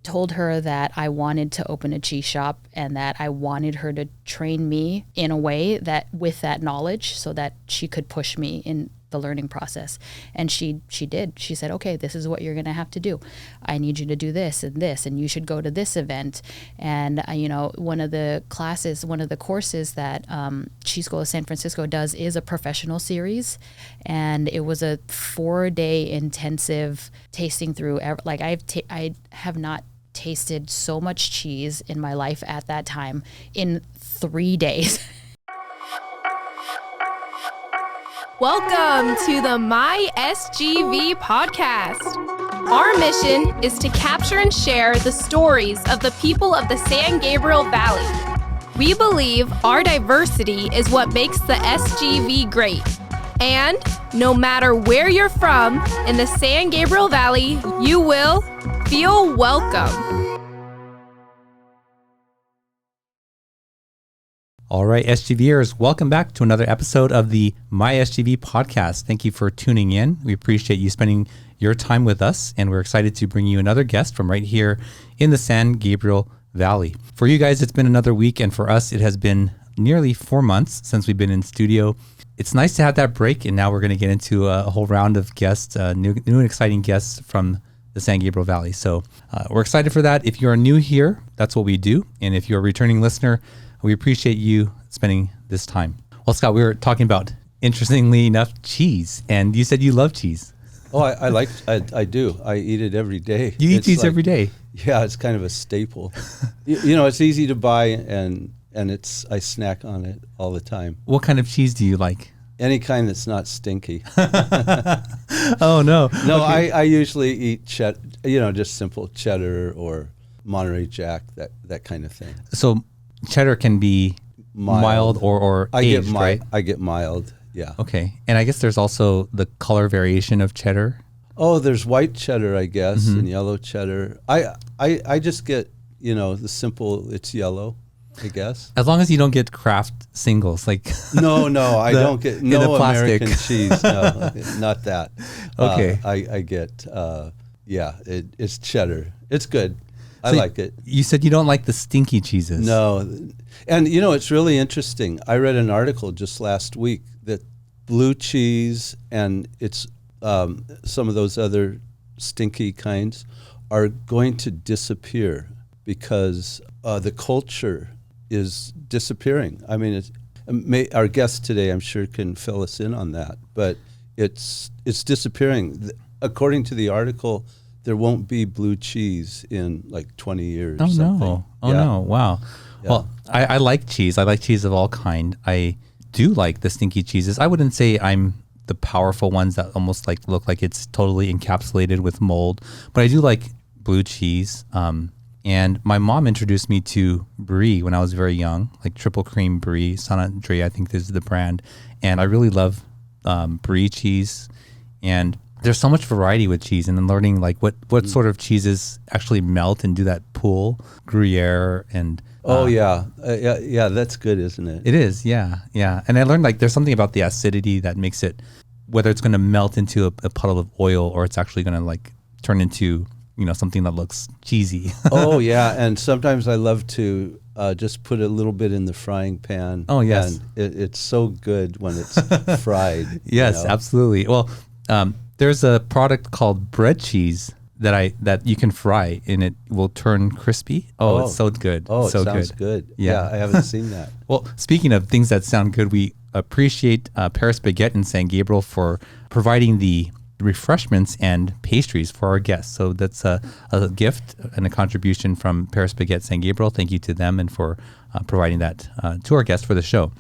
told her that I wanted to open a cheese shop and that I wanted her to train me in a way that with that knowledge so that she could push me in the learning process. And she did. She said, okay, this is what you're going to have to do. I need you to do this, and you should go to this event. And, one of the courses that Cheese School of San Francisco does is a professional series. And it was a 4-day intensive tasting through. I have not tasted so much cheese in my life at that time in 3 days. Welcome to the My SGV podcast. Our mission is to capture and share the stories of the people of the San Gabriel Valley. We believe our diversity is what makes the SGV great. And no matter where you're from in the San Gabriel Valley, you will feel welcome. All right, SGVers, welcome back to another episode of the My SGV podcast. Thank you for tuning in. We appreciate you spending your time with us, and we're excited to bring you another guest from right here in the San Gabriel Valley. For you guys, it's been another week, and for us, it has been nearly 4 months since we've been in studio. It's nice to have that break, and now we're going to get into a whole round of guests, new and exciting guests from the San Gabriel Valley. So we're excited for that. If you're new here, that's what we do, and if you're a returning listener, we appreciate you spending this time. Well, Scott, we were talking about, interestingly enough, cheese, and you said you love cheese. Oh, I do. I eat it every day. You eat cheese every day? Yeah, it's kind of a staple. It's easy to buy, and I snack on it all the time. What kind of cheese do you like? Any kind that's not stinky. Oh, no. No, okay. I usually eat just simple cheddar or Monterey Jack, that kind of thing. So cheddar can be mild or aged, right? I get mild, yeah. Okay. And I guess there's also the color variation of cheddar. Oh, there's white cheddar, I guess, and yellow cheddar. I just get, the simple, it's yellow, I guess. As long as you don't get Kraft singles, like No, I don't get no American cheese. No, not that. Okay. I get, it's cheddar. It's good. I like it. You said you don't like the stinky cheeses. No. And, it's really interesting. I read an article just last week that blue cheese and it's some of those other stinky kinds are going to disappear because the culture is disappearing. I mean, our guest today, I'm sure, can fill us in on that. But it's disappearing. According to the article, there won't be blue cheese in like 20 years. Oh, something. no. Oh, no. Wow. Yeah. Well, I like cheese. I like cheese of all kind. I do like the stinky cheeses. I wouldn't say I'm the powerful ones that almost like look like it's totally encapsulated with mold, but I do like blue cheese. And my mom introduced me to brie when I was very young, like triple cream brie. San Andre, I think this is the brand. And I really love brie cheese. And there's so much variety with cheese, and then learning like what sort of cheeses actually melt and do that pull, Gruyere and. Yeah, that's good, isn't it? It is, yeah. And I learned like there's something about the acidity that makes it, whether it's going to melt into a puddle of oil or it's actually going to like turn into something that looks cheesy. Oh yeah, and sometimes I love to just put a little bit in the frying pan. Oh yes, and it's so good when it's fried. Yes, absolutely. Well. There's a product called bread cheese that you can fry and it will turn crispy. Oh, it's so good. Oh, so it sounds good. Yeah, I haven't seen that. Well, speaking of things that sound good, we appreciate Paris Baguette in San Gabriel for providing the refreshments and pastries for our guests. So that's a gift and a contribution from Paris Baguette San Gabriel. Thank you to them and for providing that to our guests for the show.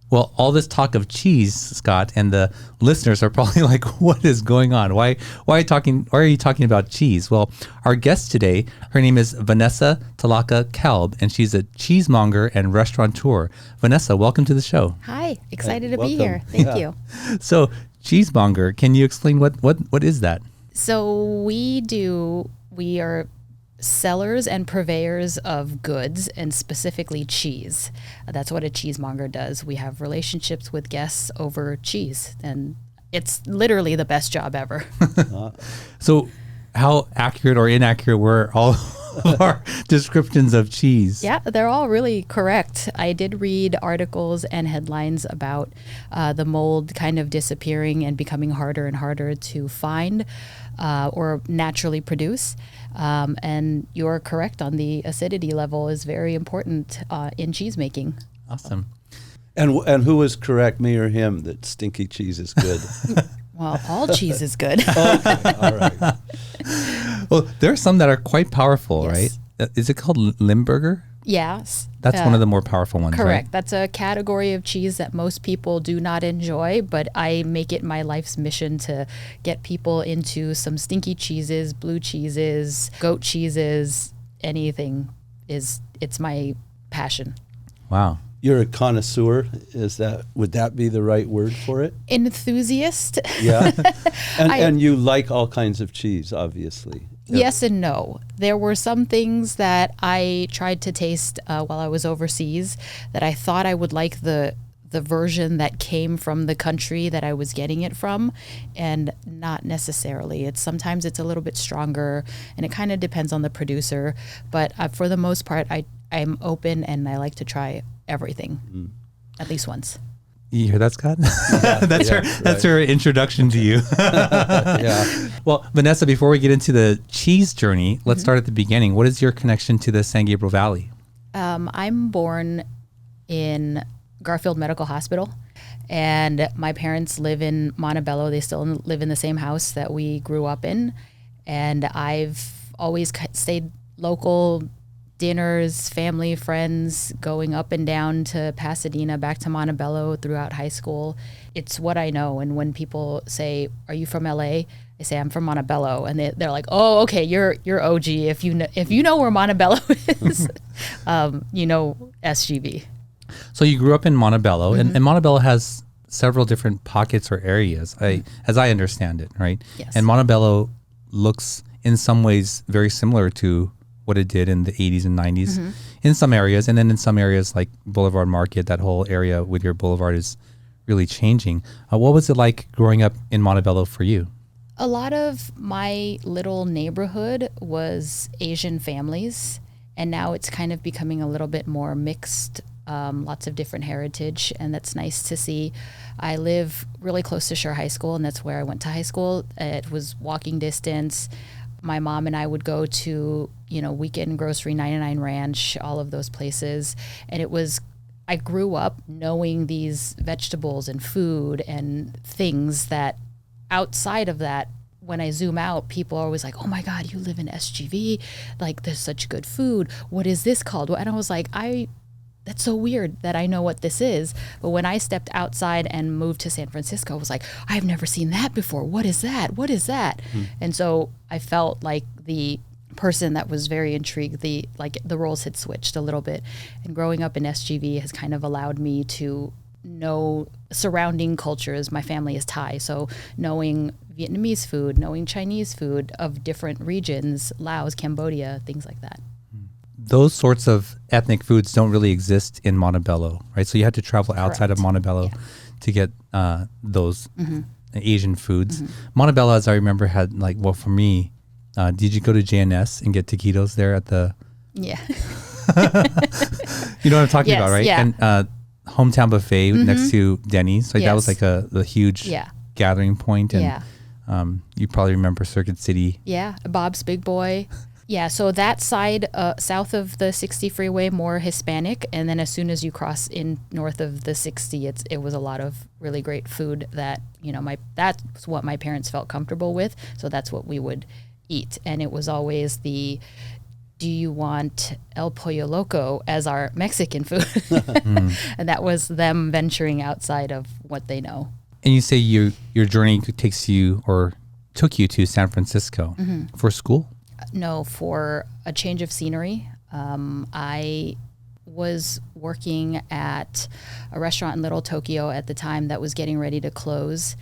Well, all this talk of cheese, Scott, and the listeners are probably like, what is going on? Why are you talking about cheese? Well, our guest today, her name is Vanessa Tilaka Kalb, and she's a cheesemonger and restaurateur. Vanessa, welcome to the show. Hi, excited to welcome. be here. Thank you. So, cheesemonger, can you explain what is that? So we are sellers and purveyors of goods, and specifically cheese. That's what a cheesemonger does. We have relationships with guests over cheese, and it's literally the best job ever. So how accurate or inaccurate were all of our descriptions of cheese. Yeah, they're all really correct. I did read articles and headlines about the mold kind of disappearing and becoming harder and harder to find or naturally produce. And you're correct on the acidity level is very important in cheese making. Awesome. And who was correct, me or him, that stinky cheese is good? Well, all cheese is good. Okay, all right. Well, there are some that are quite powerful, Yes. right? Is it called Limburger? Yes. That's one of the more powerful ones, Correct. right? That's a category of cheese that most people do not enjoy, but I make it my life's mission to get people into some stinky cheeses, blue cheeses, goat cheeses, anything it's my passion. Wow. You're a connoisseur. Would that be the right word for it? Enthusiast? Yeah. And you like all kinds of cheese, obviously. Yes and no. There were some things that I tried to taste while I was overseas that I thought I would like the version that came from the country that I was getting it from, and not necessarily. Sometimes it's a little bit stronger, and it kind of depends on the producer. But for the most part, I'm open and I like to try everything at least once. You hear that, Scott? Yeah, That's her introduction to you. Yeah. Well, Vanessa, before we get into the cheese journey, let's start at the beginning. What is your connection to the San Gabriel Valley? I'm born in Garfield Medical Hospital, and my parents live in Montebello. They still live in the same house that we grew up in, and I've always stayed local. Dinners, family, friends, going up and down to Pasadena, back to Montebello throughout high school. It's what I know. And when people say, "Are you from LA?" I say, "I'm from Montebello," and they're like, "Oh, okay, you're OG. If you know where Montebello is, you know SGV." So you grew up in Montebello, and Montebello has several different pockets or areas, as I understand it, right? Yes. And Montebello looks in some ways very similar to what it did in the 80s and 90s in some areas. And then in some areas like Boulevard Market, that whole area with your boulevard is really changing. What was it like growing up in Montebello for you? A lot of my little neighborhood was Asian families, and now it's kind of becoming a little bit more mixed, lots of different heritage, and that's nice to see. I live really close to Shore High School, and that's where I went to high school. It was walking distance. My mom and I would go to, Weekend Grocery, 99 Ranch, all of those places. And I grew up knowing these vegetables and food and things that outside of that, when I zoom out, people are always like, "Oh my God, you live in SGV. Like, there's such good food. What is this called?" And I was like, that's so weird that I know what this is. But when I stepped outside and moved to San Francisco, I was like, I've never seen that before. What is that? What is that? And so I felt like the person that was very intrigued, the roles had switched a little bit. And growing up in SGV has kind of allowed me to know surrounding cultures. My family is Thai, so knowing Vietnamese food, knowing Chinese food of different regions, Laos, Cambodia, things like that. Those sorts of ethnic foods don't really exist in Montebello, right? So you had to travel outside Correct. of Montebello to get those Asian foods. Montebello, as I remember, had for me, did you go to JNS and get taquitos there at the... Yeah. You know what I'm talking Yes, about, right? yeah. And Hometown Buffet next to Denny's. So that was Yes. like the huge gathering point. And you probably remember Circuit City. Yeah, Bob's Big Boy. Yeah, so that side, south of the 60 freeway, more Hispanic, and then as soon as you cross in north of the 60, it was a lot of really great food that that's what my parents felt comfortable with, so that's what we would eat, and it was always do you want El Pollo Loco as our Mexican food? And that was them venturing outside of what they know. And you say your journey took you to San Francisco for school? No, for a change of scenery. I was working at a restaurant in Little Tokyo at the time that was getting ready to close.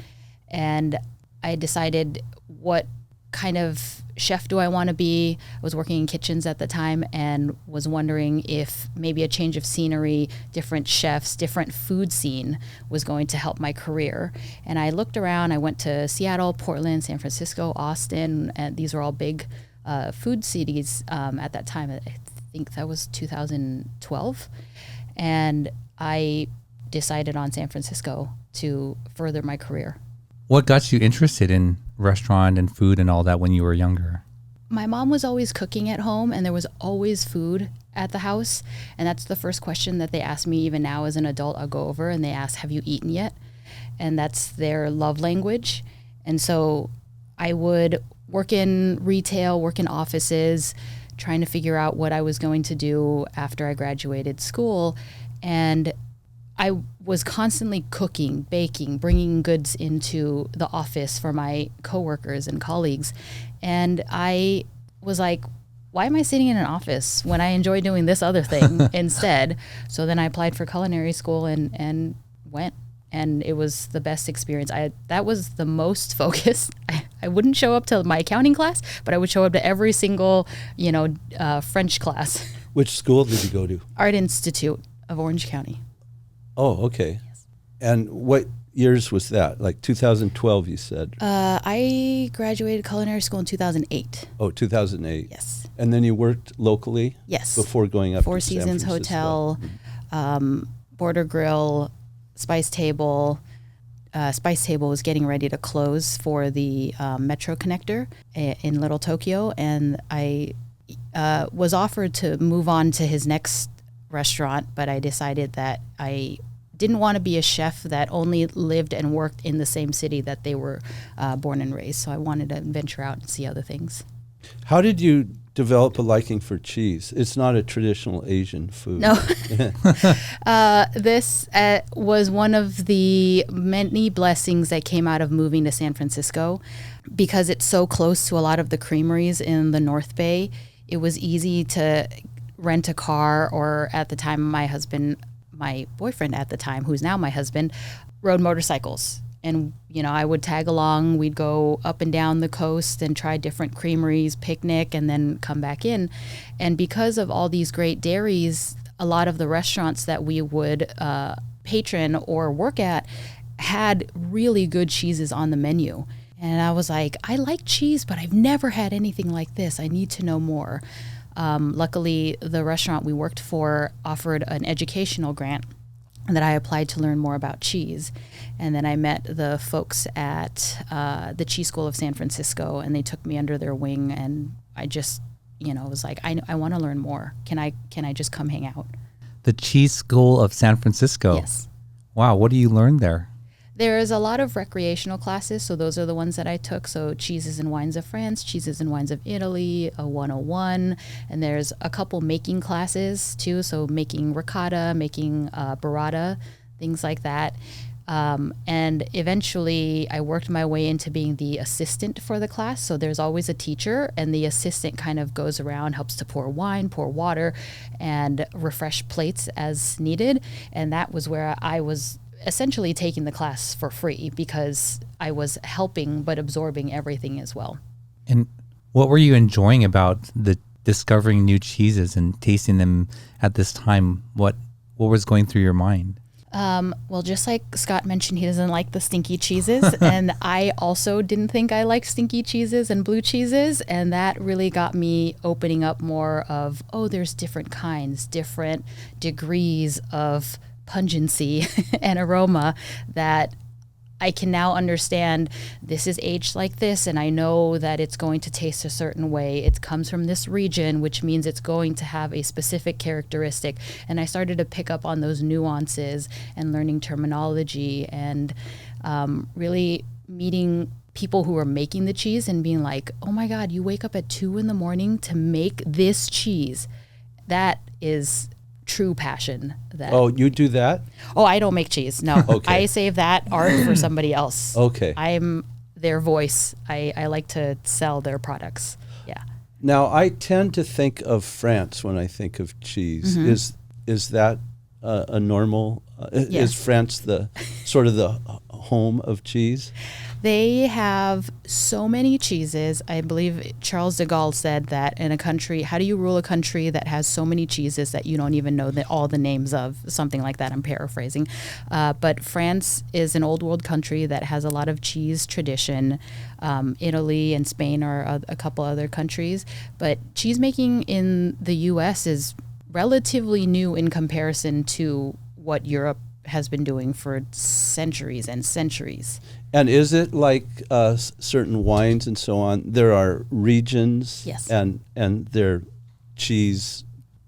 And I decided, what kind of chef do I want to be? I was working in kitchens at the time and was wondering if maybe a change of scenery, different chefs, different food scene was going to help my career. And I looked around. I went to Seattle, Portland, San Francisco, Austin, and these were all big food cities at that time. I think that was 2012. And I decided on San Francisco to further my career. What got you interested in restaurant and food and all that when you were younger? My mom was always cooking at home, and there was always food at the house. And that's the first question that they ask me even now as an adult. I'll go over and they ask, have you eaten yet? And that's their love language. And so I would work in retail, work in offices, trying to figure out what I was going to do after I graduated school. And I was constantly cooking, baking, bringing goods into the office for my coworkers and colleagues. And I was like, why am I sitting in an office when I enjoy doing this other thing instead? So then I applied for culinary school and went. And it was the best experience. That was the most focused. I wouldn't show up to my accounting class, but I would show up to every single, French class. Which school did you go to? Art Institute of Orange County. Oh, okay. Yes. And what years was that? Like 2012, you said? I graduated culinary school in 2008. Oh, 2008. Yes. And then you worked locally? Yes. Before going up Four to San Seasons Francisco. Hotel, Border Grill, Spice Table. Spice Table was getting ready to close for the Metro Connector in Little Tokyo, and I was offered to move on to his next restaurant, but I decided that I didn't want to be a chef that only lived and worked in the same city that they were born and raised, so I wanted to venture out and see other things. How did you develop a liking for cheese? It's not a traditional Asian food. No. This was one of the many blessings that came out of moving to San Francisco. Because it's so close to a lot of the creameries in the North Bay, it was easy to rent a car, or at the time my boyfriend at the time, who's now my husband, rode motorcycles. And, I would tag along. We'd go up and down the coast and try different creameries, picnic, and then come back in. And because of all these great dairies, a lot of the restaurants that we would patron or work at had really good cheeses on the menu. And I was like, I like cheese, but I've never had anything like this. I need to know more. Luckily, the restaurant we worked for offered an educational grant that I applied to learn more about cheese. And then I met the folks at the Cheese School of San Francisco, and they took me under their wing, and I just, was like, I want to learn more. Can I just come hang out? The Cheese School of San Francisco? Yes. Wow, what do you learn there? There's a lot of recreational classes, so those are the ones that I took. So Cheeses and Wines of France, Cheeses and Wines of Italy, a 101, and there's a couple making classes too, so making ricotta, making burrata, things like that. And eventually I worked my way into being the assistant for the class. So there's always a teacher, and the assistant kind of goes around, helps to pour wine, pour water, and refresh plates as needed. And that was where I was essentially taking the class for free, because I was helping but absorbing everything as well. And what were you enjoying about the discovering new cheeses and tasting them at this time? What was going through your mind? Well, just like Scott mentioned, he doesn't like the stinky cheeses. And I also didn't think I liked stinky cheeses and blue cheeses. And that really got me opening up more of, there's different kinds, different degrees of pungency and aroma that I can now understand. This is aged like this, and I know that it's going to taste a certain way. It comes from this region, which means it's going to have a specific characteristic. And I started to pick up on those nuances and learning terminology, and really meeting people who are making the cheese and being like, oh my God, you wake up at 2 a.m. to make this cheese. That is true passion. You do that? I don't make cheese. No. Okay. I save that art for somebody else. Okay. I'm their voice. I like to sell their products. Yeah. Now, I tend to think of France when I think of cheese. Mm-hmm. Is that a normal? Yes. Is France the sort of the home of cheese? They have so many cheeses. I believe Charles de Gaulle said that in a country, how do you rule a country that has so many cheeses that you don't even know all the names of? Something like that, I'm paraphrasing. But France is an old world country that has a lot of cheese tradition. Italy and Spain are a couple other countries. But cheese making in the U.S. is relatively new in comparison to what Europe has been doing for centuries and centuries. And is it like certain wines and so on? There are regions, yes, and they're cheese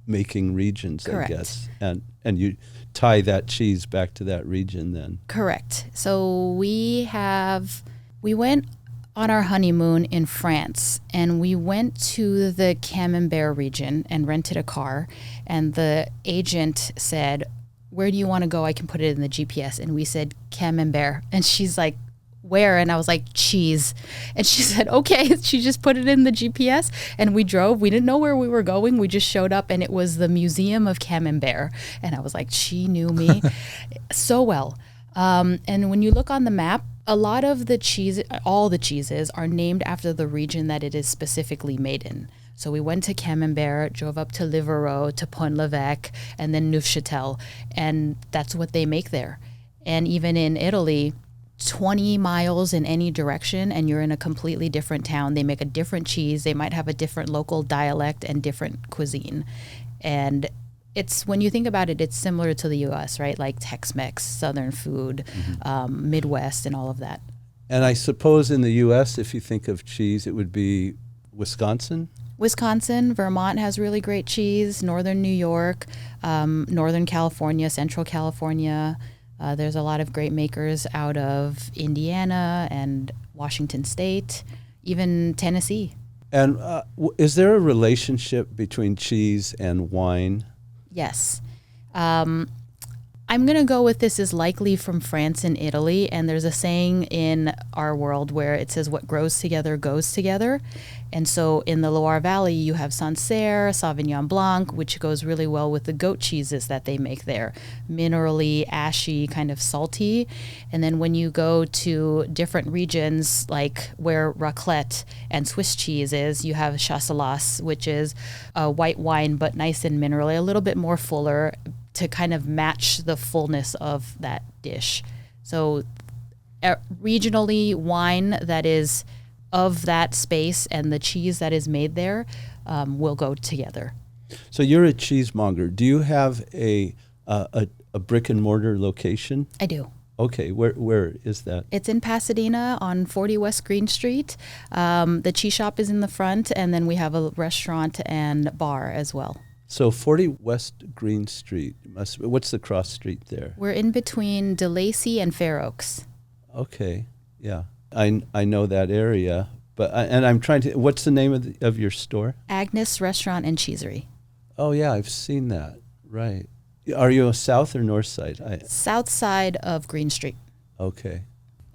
making regions, correct, I guess, and you tie that cheese back to that region then. Correct. So we went on our honeymoon in France, and we went to the Camembert region and rented a car, and the agent said, "Where do you want to go? I can put it in the GPS." And we said, Camembert. And she's like, "Where?" And I was like, "Cheese." And she said, "Okay." She just put it in the GPS, and we drove. We didn't know where we were going. We just showed up, and it was the Museum of Camembert. And I was like, she knew me so well. And when you look on the map, a lot of the cheese, all the cheeses are named after the region that it is specifically made in. So we went to Camembert, drove up to Livarot, to Pont-l'Evêque, and then Neufchâtel, and that's what they make there. And even in Italy, 20 miles in any direction, and you're in a completely different town. They make a different cheese. They might have a different local dialect and different cuisine. And it's, when you think about it, it's similar to the U.S., right? Like Tex-Mex, Southern food, Midwest, and all of that. And I suppose in the U.S., if you think of cheese, it would be Wisconsin? Wisconsin, Vermont has really great cheese, Northern New York, Northern California, Central California. There's a lot of great makers out of Indiana and Washington State, even Tennessee. And is there a relationship between cheese and wine? Yes. I'm going to go with this is likely from France and Italy. And there's a saying in our world where it says what grows together goes together. And so in the Loire Valley, you have Sancerre, Sauvignon Blanc, which goes really well with the goat cheeses that they make there. Minerally, ashy, kind of salty. And then when you go to different regions, like where raclette and Swiss cheese is, you have Chasselas, which is a white wine, but nice and minerally, a little bit more fuller, to kind of match the fullness of that dish. So regionally, wine that is of that space and the cheese that is made there will go together. So you're a cheesemonger. Do you have a brick and mortar location? I do. Okay, where is that? It's in Pasadena on 40 West Green Street. The cheese shop is in the front, and then we have a restaurant and bar as well. So 40 West Green Street, what's the cross street there? We're in between DeLacy and Fair Oaks. Okay, yeah. I know that area, but I'm trying to, what's the name of your store? Agnes Restaurant and Cheesery. Oh yeah, I've seen that, right. Are you a south or north side? South side of Green Street. Okay,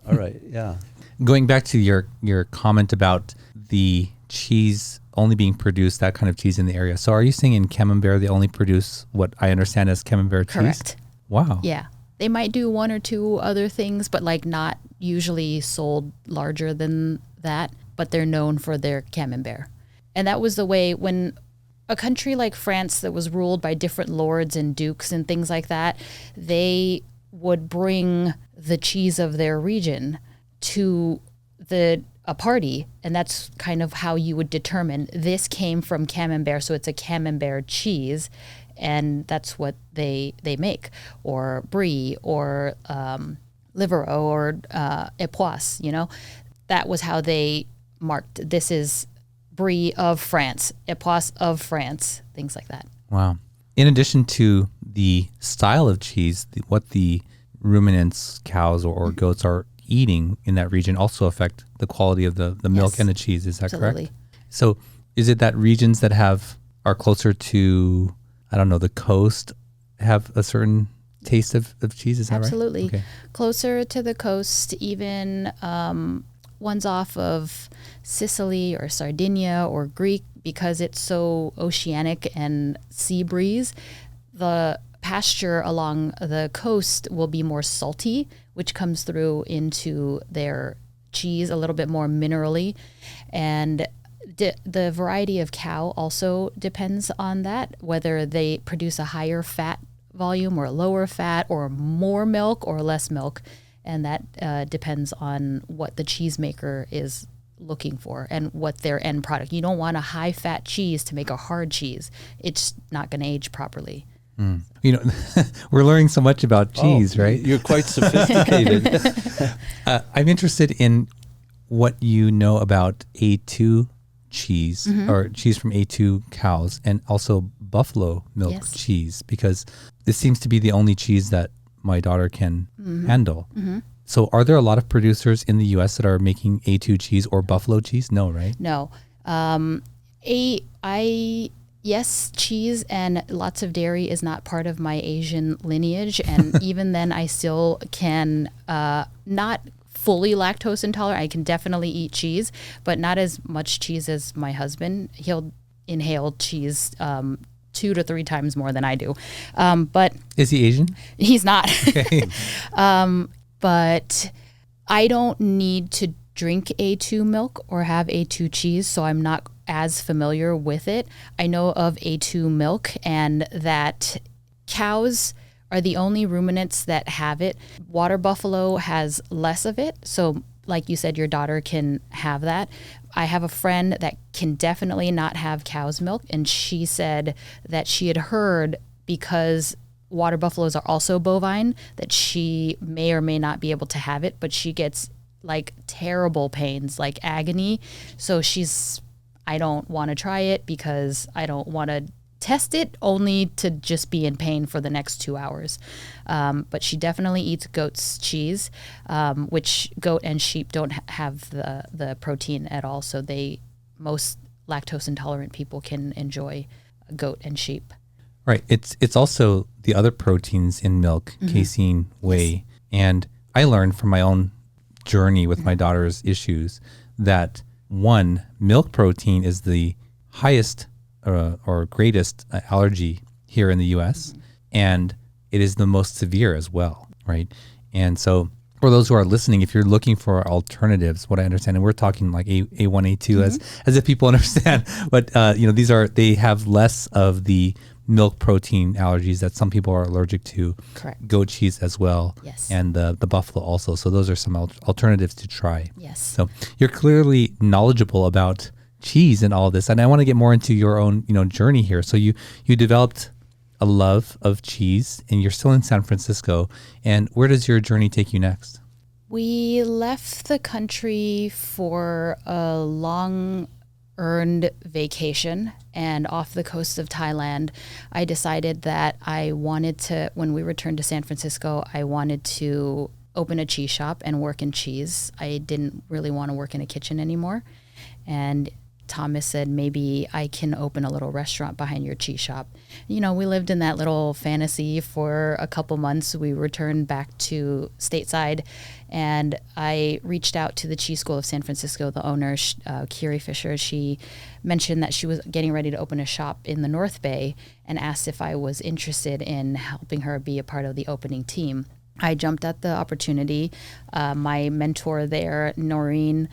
all right, yeah. Going back to your comment about the cheese only being produced, that kind of cheese in the area. So are you saying in Camembert they only produce what I understand as Camembert cheese? Correct. Wow. Yeah. They might do one or two other things, but like not usually sold larger than that, but they're known for their Camembert. And that was the way when a country like France that was ruled by different lords and dukes and things like that, they would bring the cheese of their region to a party, and that's kind of how you would determine this came from Camembert, so it's a Camembert cheese, and that's what they make, or Brie, or Livarot, or Époisse, you know. That was how they marked, this is Brie of France, Époisse of France, things like that. Wow. In addition to the style of cheese, what the ruminants, cows or goats are eating in that region also affect the quality of the milk Yes, and the cheese. Is that absolutely correct? So is it that regions that are closer to, I don't know, the coast have a certain taste of cheese? Is that Absolutely. right? Okay. Closer to the coast, even ones off of Sicily or Sardinia or Greek, because it's so oceanic and sea breeze, the pasture along the coast will be more salty, which comes through into their cheese a little bit more minerally. And the variety of cow also depends on that, whether they produce a higher fat volume or lower fat or more milk or less milk. And that depends on what the cheesemaker is looking for and what their end product. You don't want a high fat cheese to make a hard cheese. It's not going to age properly. We're learning so much about cheese, right? You're quite sophisticated. I'm interested in what you know about A2 cheese or cheese from A2 cows, and also buffalo milk cheese, because this seems to be the only cheese that my daughter can handle. So are there a lot of producers in the U.S. that are making A2 cheese or buffalo cheese? No, right? No. Yes, cheese and lots of dairy is not part of my Asian lineage. And even then, I still can not fully lactose intolerant. I can definitely eat cheese, but not as much cheese as my husband. He'll inhale cheese 2 to 3 times more than I do. But is he Asian? He's not. Okay. But I don't need to drink A2 milk or have A2 cheese, so I'm not as familiar with it. I know of A2 milk and that cows are the only ruminants that have it. Water buffalo has less of it. So like you said, your daughter can have that. I have a friend that can definitely not have cow's milk. And she said that she had heard, because water buffaloes are also bovine, that she may or may not be able to have it, but she gets like terrible pains, like agony. So I don't want to try it because I don't want to test it only to just be in pain for the next 2 hours. But she definitely eats goat's cheese, which goat and sheep don't have the protein at all. So most lactose intolerant people can enjoy goat and sheep. Right. It's also the other proteins in milk, casein, whey. And I learned from my own journey with my daughter's issues that milk protein is the highest or greatest allergy here in the U.S. And it is the most severe as well, right? And so for those who are listening, if you're looking for alternatives, what I understand, and we're talking like A1, A2 as if people understand, but they have less of the milk protein allergies that some people are allergic to. Correct. Goat cheese as well. Yes. And the buffalo also. So those are some alternatives to try. Yes. So you're clearly knowledgeable about cheese and all this. And I want to get more into your own, journey here. So you developed a love of cheese and you're still in San Francisco. And where does your journey take you next? We left the country for a long earned vacation, and off the coast of Thailand, I decided that when we returned to San Francisco, I wanted to open a cheese shop and work in cheese. I didn't really want to work in a kitchen anymore. And Thomas said, maybe I can open a little restaurant behind your cheese shop. We lived in that little fantasy for a couple months. We returned back to stateside, and I reached out to the Cheese School of San Francisco, the owner, Kiri Fisher. She mentioned that she was getting ready to open a shop in the North Bay and asked if I was interested in helping her be a part of the opening team. I jumped at the opportunity. My mentor there, Noreen,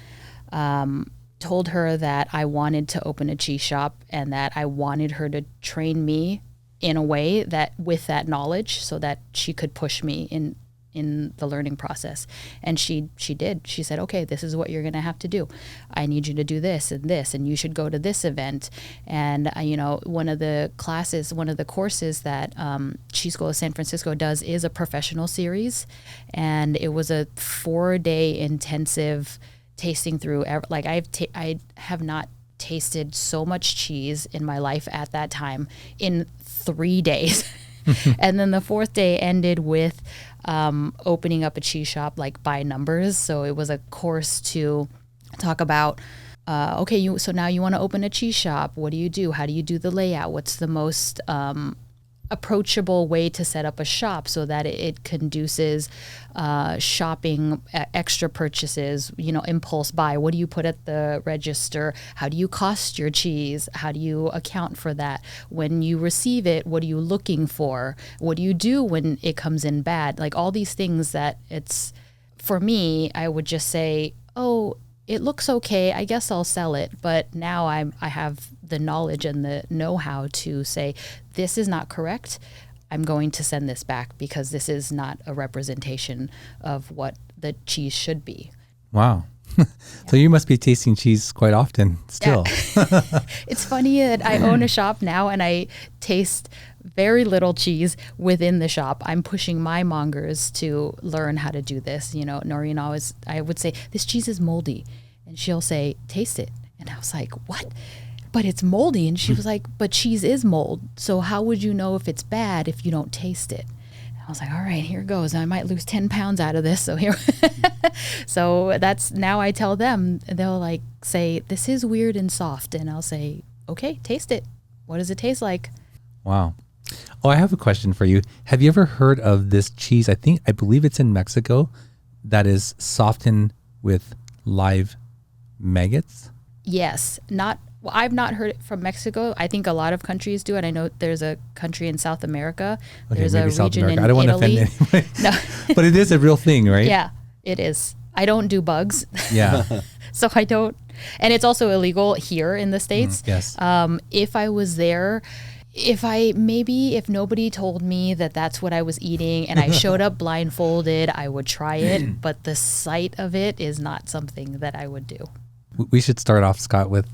told her that I wanted to open a cheese shop and that I wanted her to train me in a way that with that knowledge so that she could push me in the learning process. And she did. She said, okay, this is what you're going to have to do. I need you to do this, and you should go to this event. And, one of the courses that Cheese School of San Francisco does is a professional series. And it was a 4-day intensive tasting through, I have not tasted so much cheese in my life at that time in 3 days. And then the 4th day ended with opening up a cheese shop by numbers. So it was a course to talk about, so now you want to open a cheese shop. What do you do? How do you do the layout? What's the most approachable way to set up a shop so that it conduces shopping, extra purchases, impulse buy? What do you put at the register? How do you cost your cheese? How do you account for that? When you receive it, what are you looking for? What do you do when it comes in bad? All these things that for me, I would just say, oh, it looks okay, I guess I'll sell it. But now I have the knowledge and the know-how to say, this is not correct. I'm going to send this back because this is not a representation of what the cheese should be. Wow. So you must be tasting cheese quite often still. Yeah. It's funny that I own a shop now and I taste very little cheese within the shop. I'm pushing my mongers to learn how to do this. You know, Noreen always, I would say, this cheese is moldy. And she'll say, taste it. And I was like, what? But it's moldy. And she was like, but cheese is mold. So how would you know if it's bad if you don't taste it? I was like, all right, here goes. I might lose 10 pounds out of this. So here, so that's, now I tell them, they'll like say, this is weird and soft. And I'll say, okay, taste it. What does it taste like? Wow. Oh, I have a question for you. Have you ever heard of this cheese? I believe it's in Mexico that is softened with live maggots. Yes. Well, I've not heard it from Mexico. I think a lot of countries do it. I know there's a country in South America. Okay, there's maybe a South region America. in I don't want to Italy. offend anybody. No. But it is a real thing, right? Yeah, it is. I don't do bugs. Yeah. So I don't. And it's also illegal here in the States. Yes. If I was there, if nobody told me that that's what I was eating and I showed up blindfolded, I would try it. But the sight of it is not something that I would do. We should start off, Scott, with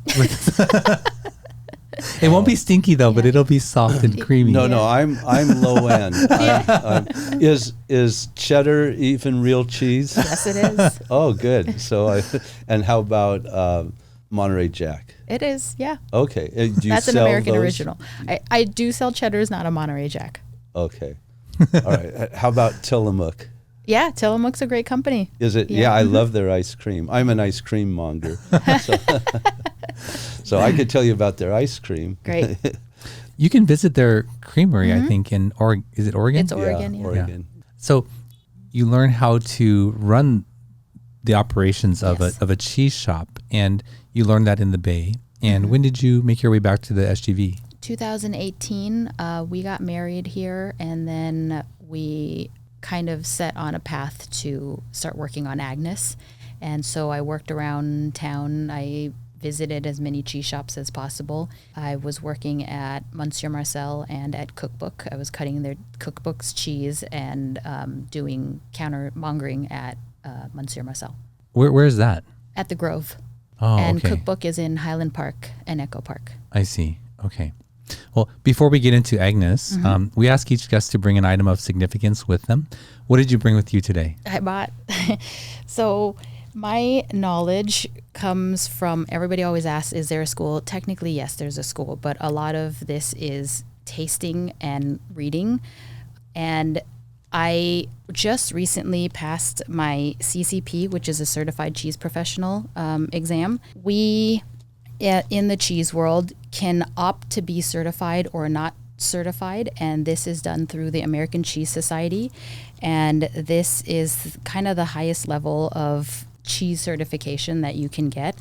it won't be stinky though, but it'll be soft and creamy. No, I'm low end. Is cheddar even real cheese? Yes, it is. Oh, good. So, and how about Monterey Jack? It is, yeah. Okay. Do you That's an sell American those? original. I do sell cheddars, not a Monterey Jack. Okay. All right. How about Tillamook? Yeah, Tillamook's a great company. Is it? Yeah, I love their ice cream. I'm an ice cream monger. So I could tell you about their ice cream. Great. You can visit their creamery, I think, in Oregon. Is it Oregon? It's Oregon, yeah. Oregon. So you learn how to run the operations of Yes. a cheese shop, and you learned that in the Bay. And when did you make your way back to the SGV? 2018, we got married here, and then we kind of set on a path to start working on Agnes. And so I worked around town. I visited as many cheese shops as possible. I was working at Monsieur Marcel and at Cookbook. I was cutting their Cookbook's cheese and doing counter mongering at Monsieur Marcel. Where is that? At the Grove. Oh, And okay. Cookbook is in Highland Park and Echo Park. I see. Okay. Well, before we get into Agnes, we ask each guest to bring an item of significance with them. What did you bring with you today? I bought. So my knowledge comes from, everybody always asks, is there a school? Technically, yes, there's a school, but a lot of this is tasting and reading. And I just recently passed my CCP, which is a Certified Cheese Professional exam. We, in the cheese world, can opt to be certified or not certified, and this is done through the American Cheese Society. And this is kind of the highest level of cheese certification that you can get.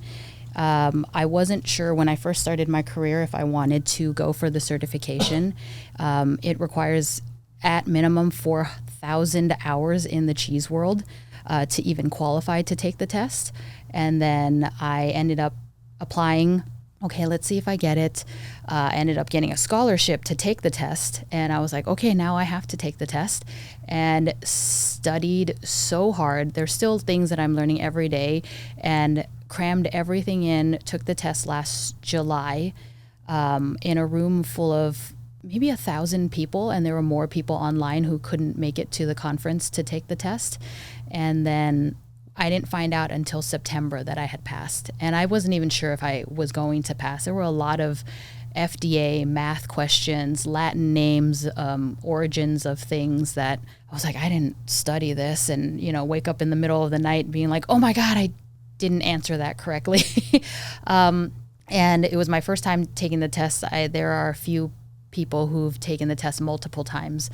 I wasn't sure when I first started my career if I wanted to go for the certification. It requires at minimum 4,000 hours in the cheese world to even qualify to take the test. And then I ended up applying. Okay, let's see if I get it. Ended up getting a scholarship to take the test. And I was like, okay, now I have to take the test. And studied so hard. There's still things that I'm learning every day. And crammed everything in, took the test last July in a room full of maybe 1,000 people. And there were more people online who couldn't make it to the conference to take the test. And then I didn't find out until September that I had passed. And I wasn't even sure if I was going to pass. There were a lot of FDA math questions, Latin names, origins of things that I was like, I didn't study this. And, you know, wake up in the middle of the night being like, oh my God, I didn't answer that correctly. And it was my first time taking the test. There are a few people who've taken the test multiple times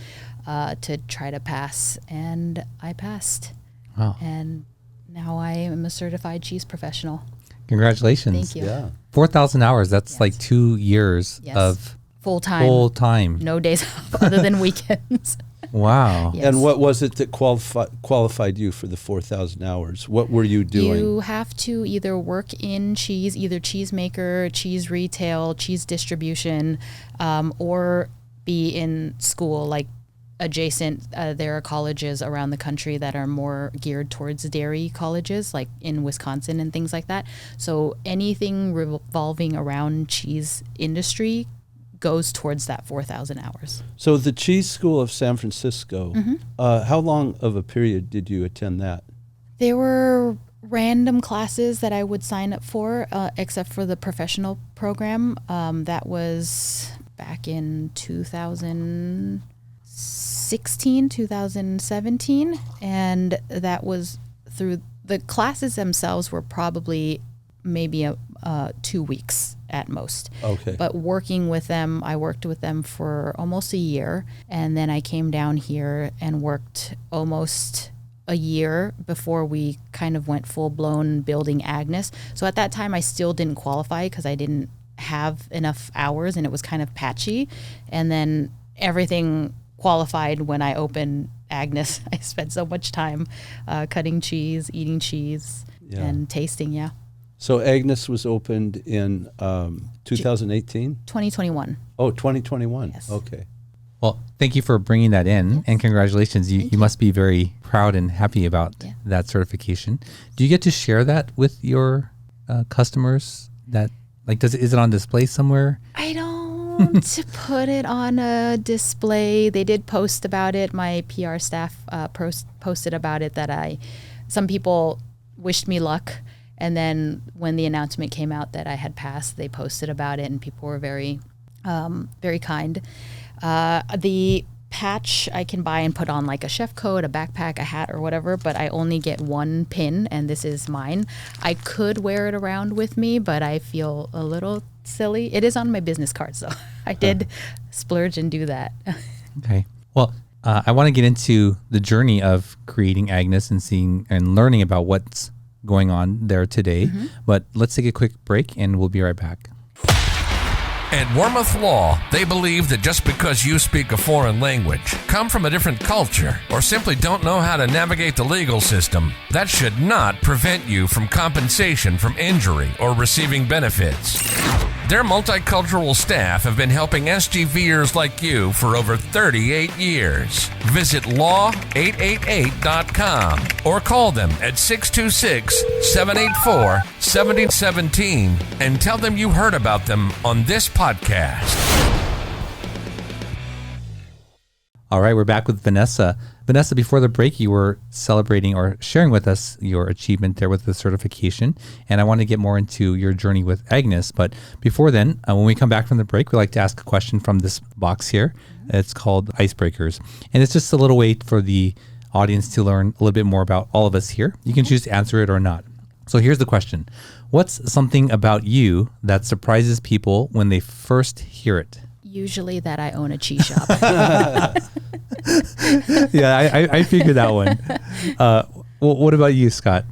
to try to pass. And I passed. Wow. And now I am a certified cheese professional. Congratulations. Thank you. Yeah. 4,000 hours. That's like 2 years Yes. of Full time. full time. No days off other than weekends. Wow. Yes. And what was it that qualified you for the 4,000 hours? What were you doing? You have to either work in cheese, either cheesemaker, cheese retail, cheese distribution, or be in school, like adjacent. There are colleges around the country that are more geared towards dairy colleges, like in Wisconsin and things like that. So anything revolving around cheese industry goes towards that 4,000 hours. So the Cheese School of San Francisco, how long of a period did you attend that? There were random classes that I would sign up for, except for the professional program. That was back in 2016, 2017. And that was through the classes themselves were probably maybe 2 weeks at most. Okay. But working with them, I worked with them for almost a year. And then I came down here and worked almost a year before we kind of went full blown building Agnes. So at that time, I still didn't qualify because I didn't have enough hours and it was kind of patchy. And then everything qualified when I opened Agnes. I spent so much time cutting cheese, eating cheese, and tasting. Yeah. So Agnes was opened in 2018? 2021. Oh, 2021. Yes. Okay. Well, thank you for bringing that in, and congratulations. You must be very proud and happy about that certification. Do you get to share that with your customers? That is it on display somewhere? I don't put it on a display. They did post about it. My PR staff posted about it that some people wished me luck. And then when the announcement came out that I had passed, they posted about it and people were very, very kind. The patch I can buy and put on like a chef coat, a backpack, a hat or whatever, but I only get one pin and this is mine. I could wear it around with me, but I feel a little silly. It is on my business card, so I did splurge and do that. Okay. Well, I want to get into the journey of creating Agnes and seeing and learning about what's going on there today. But let's take a quick break and we'll be right back. At Warmouth Law, they believe that just because you speak a foreign language, come from a different culture, or simply don't know how to navigate the legal system, that should not prevent you from compensation from injury or receiving benefits. Their multicultural staff have been helping SGVers like you for over 38 years. Visit law888.com or call them at 626-784-7017 and tell them you heard about them on this podcast. All right, we're back with Vanessa. Vanessa, before the break, you were celebrating or sharing with us your achievement there with the certification, and I want to get more into your journey with Agnes. But before then, when we come back from the break, we like to ask a question from this box here. It's called Icebreakers, and it's just a little way for the audience to learn a little bit more about all of us here. You can choose to answer it or not. So here's the question. What's something about you that surprises people when they first hear it? Usually that I own a cheese shop. Yeah, I figured that one. Well, what about you, Scott?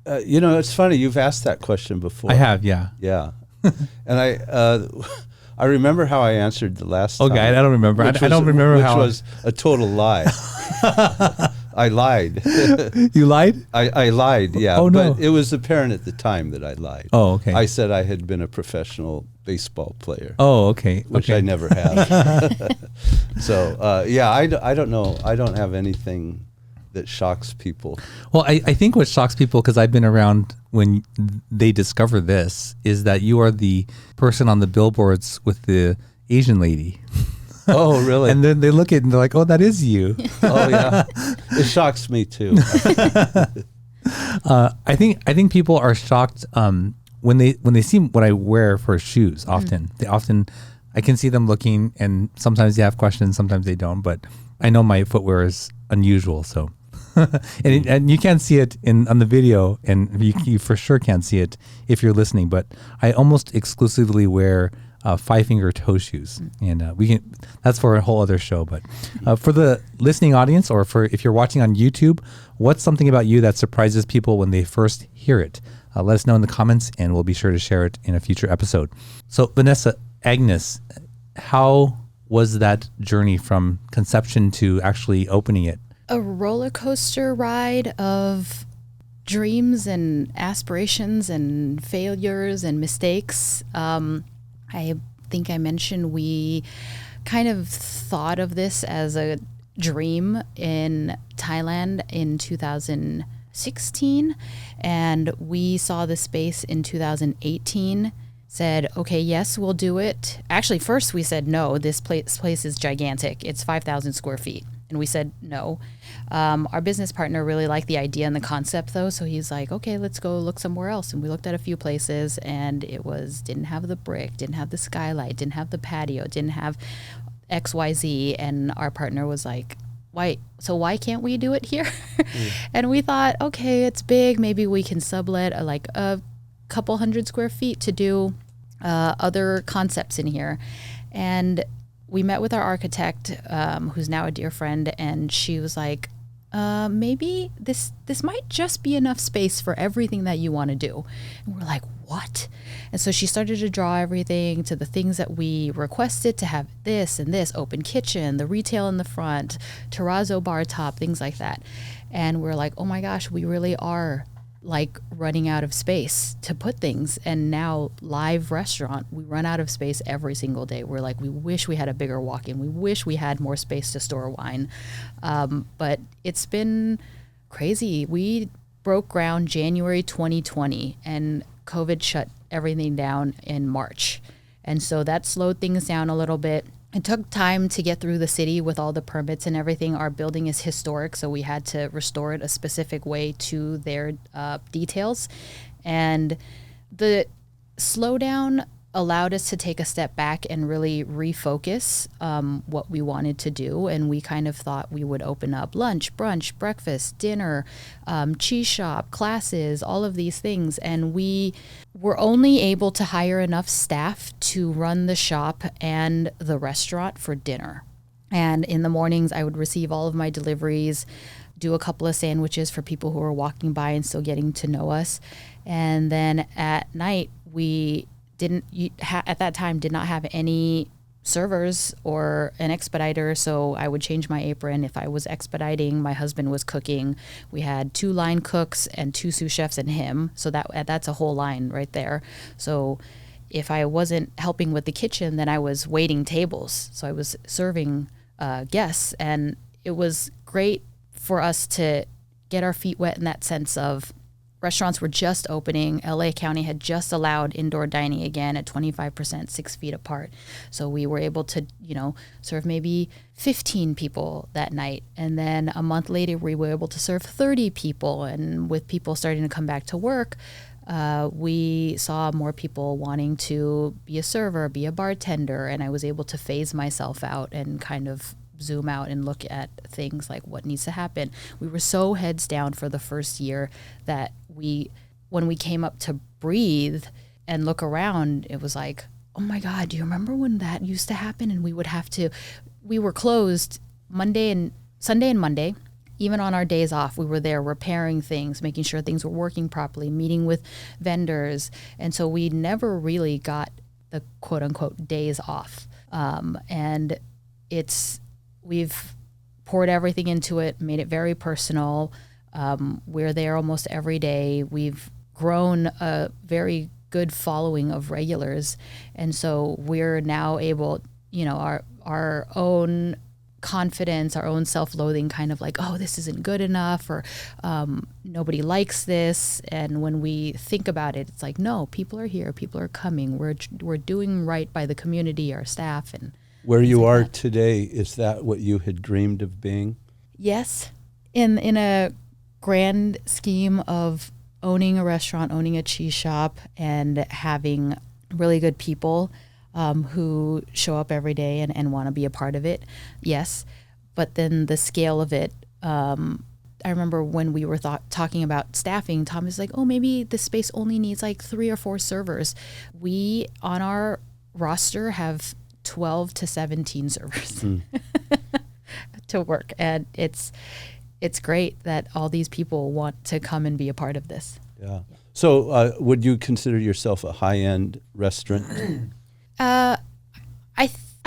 It's funny. You've asked that question before. I have, yeah. Yeah. And I remember how I answered the last time. Okay, I don't remember. I don't remember how. Which was a total lie. I lied. You lied? I lied, yeah. Oh, no. But it was apparent at the time that I lied. Oh, okay. I said I had been a professional baseball player. Oh, okay. Which I never have. So, I don't know. I don't have anything that shocks people. Well, I think what shocks people, because I've been around when they discover this, is that you are the person on the billboards with the Asian lady. Oh, really? And then they look at it and they're like, oh, that is you. Oh, yeah. It shocks me, too. I think people are shocked when they see what I wear for shoes. Often, I can see them looking, and sometimes they have questions, sometimes they don't. But I know my footwear is unusual, so. and you can't see it on the video, and you for sure can't see it if you're listening. But I almost exclusively wear 5-finger toe shoes, and that's for a whole other show. But for the listening audience, or for if you're watching on YouTube, what's something about you that surprises people when they first hear it? Let us know in the comments, and we'll be sure to share it in a future episode. So, Vanessa, Agnes, how was that journey from conception to actually opening it? A roller coaster ride of dreams and aspirations and failures and mistakes. I think I mentioned we kind of thought of this as a dream in Thailand in 2016, and we saw the space in 2018. Said, okay, yes, we'll do it. Actually, first we said no. This place is gigantic. It's 5,000 square feet. And we said no. Our business partner really liked the idea and the concept, though. So he's like, okay, let's go look somewhere else. And we looked at a few places, and didn't have the brick, didn't have the skylight, didn't have the patio, didn't have XYZ. And our partner was like, why can't we do it here? And we thought, okay, it's big. Maybe we can sublet a couple hundred square feet to do other concepts in here. And we met with our architect, who's now a dear friend, and she was like, maybe this might just be enough space for everything that you want to do. And we're like, what? And so she started to draw everything to the things that we requested, to have this and this, open kitchen, the retail in the front, terrazzo bar top, things like that. And we're like, oh my gosh, we really are like running out of space to put things. And now live restaurant, we run out of space every single day. We're like, we wish we had a bigger walk-in. We wish we had more space to store wine. But it's been crazy. We broke ground January 2020 and COVID shut everything down in March. And so that slowed things down a little bit. It took time to get through the city with all the permits and everything. Our building is historic, so we had to restore it a specific way to their details. And the slowdown allowed us to take a step back and really refocus what we wanted to do. And we kind of thought we would open up lunch, brunch, breakfast, dinner, cheese shop, classes, all of these things. And we were only able to hire enough staff to run the shop and the restaurant for dinner. And in the mornings, I would receive all of my deliveries, do a couple of sandwiches for people who were walking by and still getting to know us. And then at night, we at that time did not have any servers or an expediter, so I would change my apron. If I was expediting, my husband was cooking. We had 2 line cooks and 2 sous chefs and him, so that's a whole line right there. So if I wasn't helping with the kitchen, then I was waiting tables, so I was serving guests. And it was great for us to get our feet wet in that sense of restaurants were just opening. LA County had just allowed indoor dining again at 25%, 6 feet apart. So we were able to, serve maybe 15 people that night. And then a month later, we were able to serve 30 people. And with people starting to come back to work, we saw more people wanting to be a server, be a bartender. And I was able to phase myself out and kind of zoom out and look at things like what needs to happen. We were so heads down for the first year that when we came up to breathe and look around, it was like, oh my God, do you remember when that used to happen? And we were closed Sunday and Monday. Even on our days off, we were there repairing things, making sure things were working properly, meeting with vendors. And so we never really got the quote unquote days off. And we've poured everything into it, made it very personal. We're there almost every day. We've grown a very good following of regulars. And so we're now able, our own confidence, our own self-loathing kind of like, oh, this isn't good enough, or nobody likes this. And when we think about it, it's like, no, people are here, people are coming. We're doing right by the community, our staff. And where you are today, is that what you had dreamed of being? Yes. In a grand scheme of owning a restaurant, owning a cheese shop, and having really good people who show up every day and want to be a part of it, yes. But then the scale of it, I remember when we were talking about staffing, Tom was like, oh, maybe this space only needs like 3 or 4 servers. We, on our roster, have 12 to 17 servers to work. And it's great that all these people want to come and be a part of this. Yeah. So would you consider yourself a high-end restaurant? I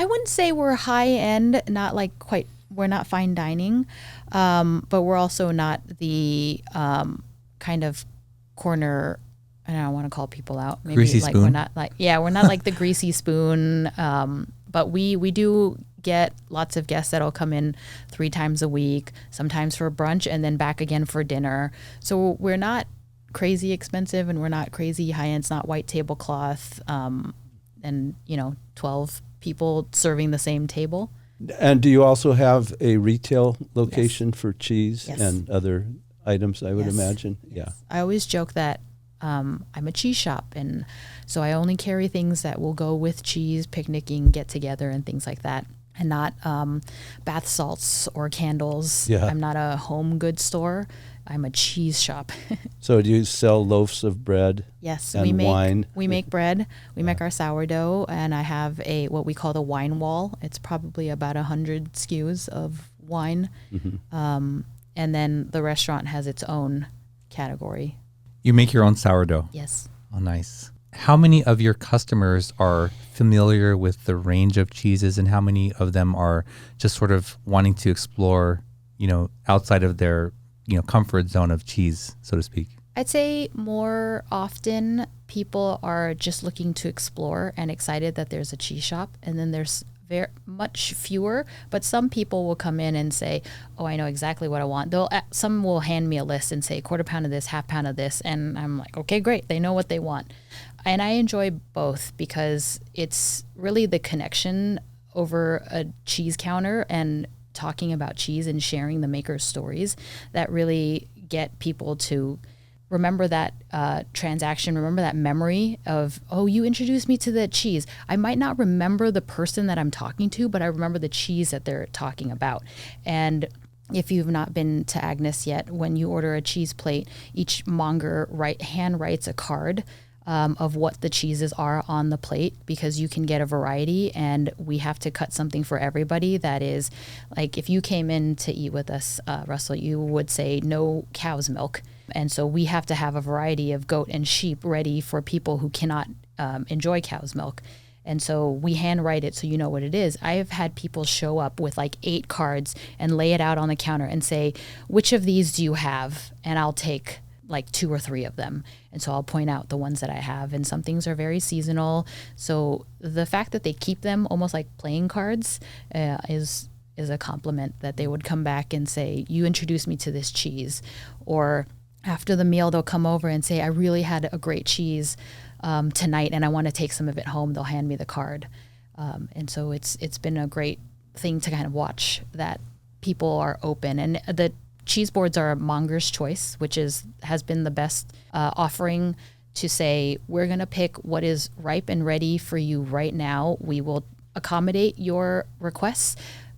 I wouldn't say we're high end, not like quite, we're not fine dining, but we're also not the kind of corner, I don't want to call people out. Maybe greasy like spoon? we're not like the greasy spoon, but we do get lots of guests that'll come in 3 times a week, sometimes for brunch and then back again for dinner. So we're not crazy expensive and we're not crazy high end. It's not white tablecloth, and 12 people serving the same table. And do you also have a retail location for cheese Yes. and other items, I would Yes. imagine? Yeah. I always joke that I'm a cheese shop, and so I only carry things that will go with cheese, picnicking, get together, and things like that, and not bath salts or candles. Yeah. I'm not a home goods store. I'm a cheese shop. So do you sell loaves of bread? Yes, And we make wine. We make bread. We make our sourdough, and I have what we call the wine wall. It's probably about 100 SKUs of wine, and then the restaurant has its own category. You make your own sourdough. Yes. Oh, nice. How many of your customers are familiar with the range of cheeses, and how many of them are just sort of wanting to explore, outside of their, comfort zone of cheese, so to speak? I'd say more often people are just looking to explore and excited that there's a cheese shop, and then there's very much fewer, but some people will come in and say, oh, I know exactly what I want. Some will hand me a list and say 1/4 pound of this, 1/2 pound of this, and I'm like, okay, great, they know what they want. And I enjoy both because it's really the connection over a cheese counter and talking about cheese and sharing the maker's stories that really get people to remember that transaction, remember that memory of, oh, you introduced me to the cheese. I might not remember the person that I'm talking to, but I remember the cheese that they're talking about. And if you've not been to Agnes yet, when you order a cheese plate, each monger hand writes a card of what the cheeses are on the plate, because you can get a variety, and we have to cut something for everybody. That is, like, if you came in to eat with us, Russell, you would say no cow's milk. And so we have to have a variety of goat and sheep ready for people who cannot enjoy cow's milk. And so we handwrite it so you know what it is. I have had people show up with like 8 cards and lay it out on the counter and say, which of these do you have? And I'll take like 2 or 3 of them. And so I'll point out the ones that I have. And some things are very seasonal. So the fact that they keep them almost like playing cards is a compliment, that they would come back and say, you introduced me to this cheese. Or after the meal, they'll come over and say, I really had a great cheese tonight and I want to take some of it home. They'll hand me the card. And so it's been a great thing to kind of watch that people are open. And the cheese boards are a monger's choice, which has been the best offering to say, we're going to pick what is ripe and ready for you right now. We will accommodate your requests,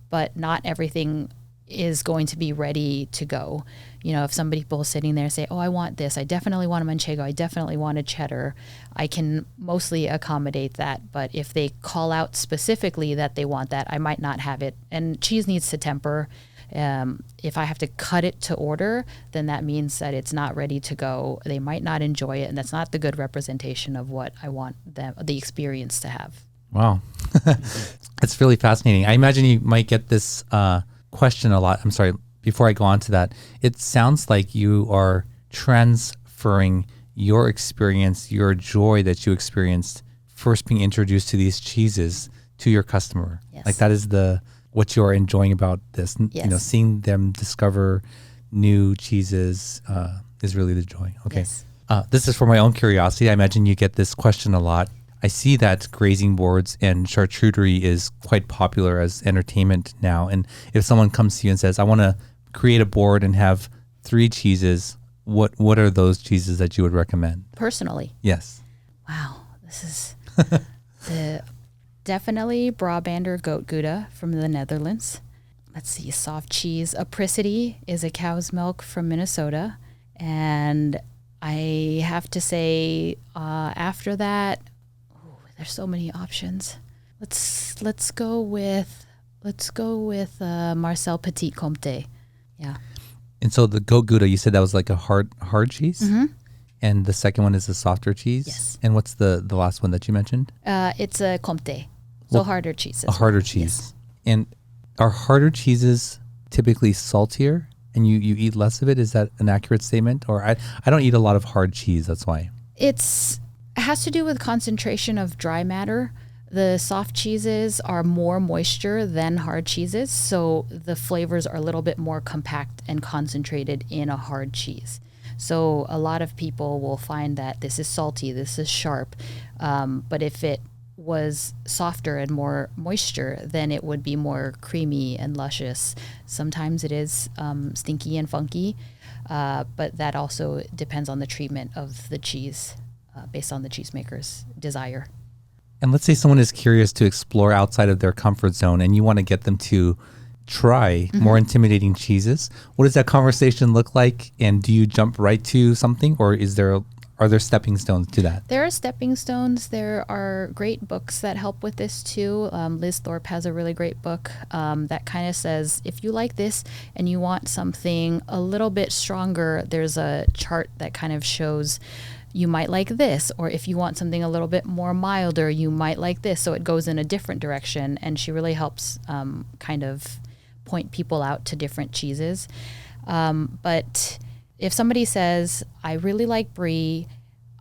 but not everything is going to be ready to go. If some people are sitting there and say, oh, I want this, I definitely want a manchego, I definitely want a cheddar, I can mostly accommodate that. But if they call out specifically that they want that, I might not have it. And cheese needs to temper. If I have to cut it to order, then that means that it's not ready to go. They might not enjoy it, and that's not the good representation of what I want the experience to have. Wow. That's really fascinating. I imagine you might get this question a lot. I'm sorry, before I go on to that, it sounds like you are transferring your experience, your joy that you experienced first being introduced to these cheeses to your customer. Yes. Like that is what you're enjoying about this. Yes. Seeing them discover new cheeses is really the joy. Okay. Yes. This is for my own curiosity. I imagine you get this question a lot. I see that grazing boards and charcuterie is quite popular as entertainment now. And if someone comes to you and says, I want to create a board and have 3 cheeses, what are those cheeses that you would recommend? Personally. Yes. Wow. This is definitely Brabander goat Gouda from the Netherlands. Let's see, soft cheese. Apricity is a cow's milk from Minnesota. And I have to say, after that, there's so many options. Let's go with Marcel Petit Comté. Yeah. And so the goat Gouda, you said that was like a hard cheese? Mm-hmm. And the second one is a softer cheese? Yes. And what's the last one that you mentioned? It's a Comté. So harder cheeses. A harder cheese. Yes. And are harder cheeses typically saltier and you eat less of it? Is that an accurate statement? Or I don't eat a lot of hard cheese, that's why. It has to do with concentration of dry matter. The soft cheeses are more moisture than hard cheeses, so the flavors are a little bit more compact and concentrated in a hard cheese. So a lot of people will find that this is salty, this is sharp, but if it was softer and more moisture, then it would be more creamy and luscious. Sometimes it is stinky and funky, but that also depends on the treatment of the cheese based on the cheesemaker's desire. And let's say someone is curious to explore outside of their comfort zone and you want to get them to try more intimidating cheeses. What does that conversation look like? And do you jump right to something, or are there stepping stones to that? There are stepping stones. There are great books that help with this too. Liz Thorpe has a really great book that kind of says, if you like this and you want something a little bit stronger, there's a chart that kind of shows you might like this, or if you want something a little bit more milder, you might like this. So it goes in a different direction, and she really helps kind of point people out to different cheeses. But if somebody says, I really like brie,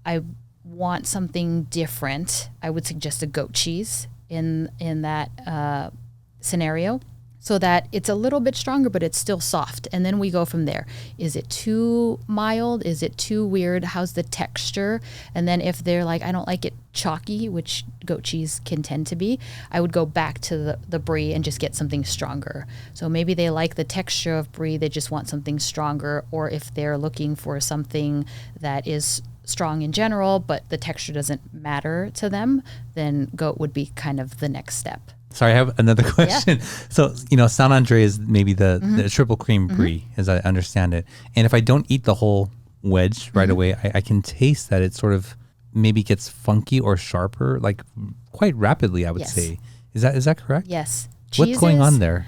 I want something different, I would suggest a goat cheese in that scenario, so that it's a little bit stronger, but it's still soft. And then we go from there. Is it too mild? Is it too weird? How's the texture? And then if they're like, I don't like it chalky, which goat cheese can tend to be, I would go back to the brie and just get something stronger. So maybe they like the texture of brie, they just want something stronger. Or if they're looking for something that is strong in general, but the texture doesn't matter to them, then goat would be kind of the next step. Sorry, I have another question. Yeah. So, San Andre is maybe the triple cream brie, as I understand it. And if I don't eat the whole wedge right away, I can taste that it sort of maybe gets funky or sharper, like quite rapidly, I would say. Is that correct? Yes. What's going on there?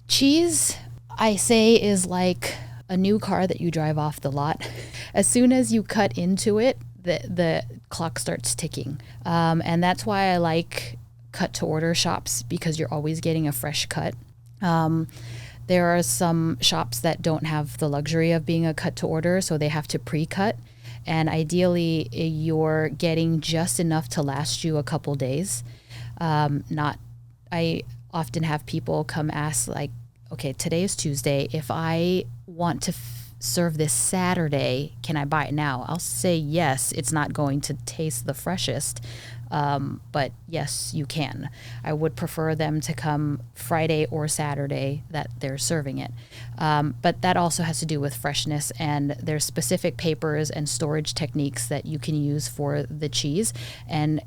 Cheese, I say, is like a new car that you drive off the lot. As soon as you cut into it, the clock starts ticking. And that's why I like cut to order shops, because you're always getting a fresh cut. There are some shops that don't have the luxury of being a cut to order, so they have to pre-cut. And ideally, you're getting just enough to last you a couple days. I often have people come ask, like, okay, today is Tuesday. If I want to serve this Saturday, can I buy it now? I'll say yes. It's not going to taste the freshest, but yes, you can. I would prefer them to come Friday or Saturday that they're serving it. But that also has to do with freshness, and there's specific papers and storage techniques that you can use for the cheese. And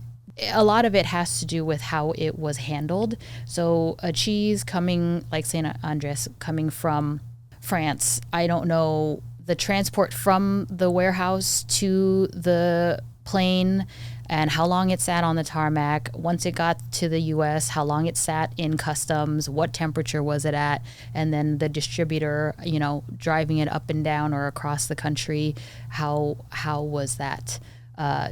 a lot of it has to do with how it was handled. So a cheese coming, like Saint Andres, coming from France, I don't know the transport from the warehouse to the plane and how long it sat on the tarmac. Once it got to the U.S., how long it sat in customs, what temperature was it at, and then the distributor, driving it up and down or across the country, how was that